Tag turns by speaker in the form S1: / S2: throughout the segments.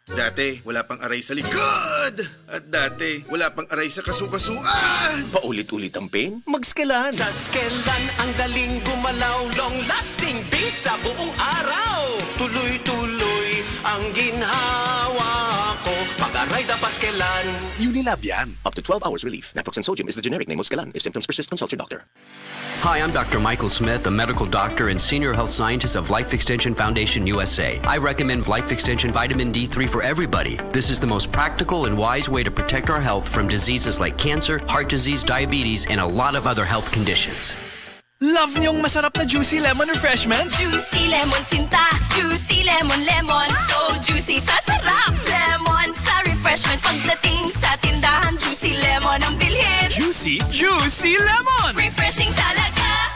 S1: Dati, wala pang aray sa likod. At dati, wala pang aray sa kasukasuan.
S2: Paulit-ulit ang pain? Mag-Skelan.
S3: Sa Skelan, ang daling gumalaw, long-lasting bis sa buong araw. Tuloy-tuloy ang ginhawa ko. Pag-aray dapat Skelan.
S4: Unilab yan.
S2: Up to 12 hours relief. Naproxen sodium is the generic name of Skelan. If symptoms persist, consult your doctor.
S5: Hi, I'm Dr. Michael Smith, a medical doctor and senior health scientist of Life Extension Foundation USA. I recommend Life Extension Vitamin D3 for everybody. This is the most practical and wise way to protect our health from diseases like cancer, heart disease, diabetes, and a lot of other health conditions.
S4: Love niyong masarap na juicy lemon refreshment?
S6: Juicy lemon sinta, juicy lemon lemon, so juicy sa sarap. Lemon sa refreshment pagdating sa tindahan, juicy lemon ang bilhin.
S4: Juicy lemon!
S6: Refreshing talaga.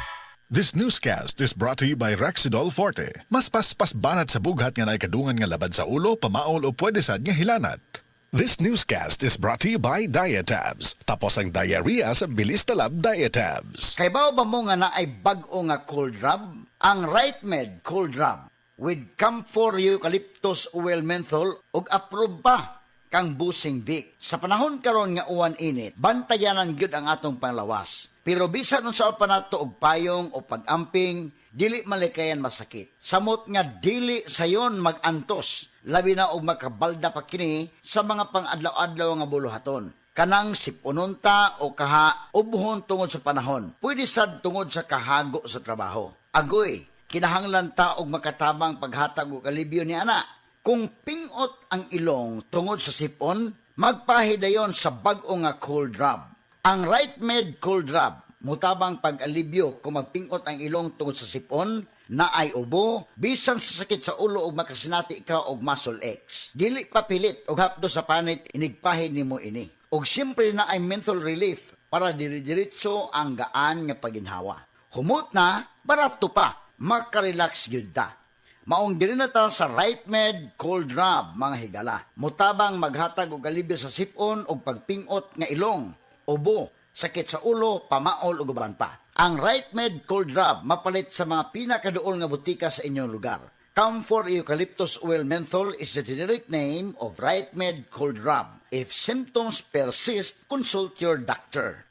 S7: This newscast is brought to you by Rexidol Forte. Mas paspas banat sa bughat nga naikadungan nga labad sa ulo, pamaol o pwede sad nga hilanat. This newscast is brought to you by Diatabs. Tapos ang diarrhea sa bilis talab Diatabs.
S8: Kay bao ba mo nga na ay bag-o nga cold rub? Ang Right Med Cold Rub with camphor eucalyptus oil menthol ug approve pa kang busing Vic. Sa panahon karon nga uwan init, bantayanan gyud ang atong panglawas. Pero bisan unsa pa nato og payong o pag-amping, dili malikayan masakit. Samot nga dili sayon mag-antos, labi na og makabalda pa kini sa mga pang-adlaw-adlaw nga buluhaton. Kanang sipununta o kaha ubhon tungod sa panahon. Pwede sad tungod sa kahago sa trabaho. Agoy, kinahanglan ta og makatabang paghatag og alibyo ni ana. Kung pingot ang ilong tungod sa sipon, magpahidayon sa bag-o nga cold rub. Ang Right Med Cold Rub, mutabang pag-alibyo kung magpingot ang ilong tungod sa sipon, na ay ubo, bisan sa sakit sa ulo o makasinati ka og muscle X. Dili papilit o hapdo sa panit, inigpahid ni mo ini. Og siyempre na ay menthol relief para diri-diritso ang gaan nga paginhawa. Humot na, barato pa, makarelax yun ta. Maong diri na ta sa Right Med Cold Rub, mga higala. Mutabang maghatag og alibyo sa sipon o pagpingot nga ilong, ubo, sakit sa ulo, pamaol ug uban pa. Ang Right Med Cold Rub mapalit sa mga pinakaduol nga butika sa inyong lugar. Camphor eucalyptus oil menthol is the generic name of Right Med Cold Rub. If symptoms persist, consult your doctor.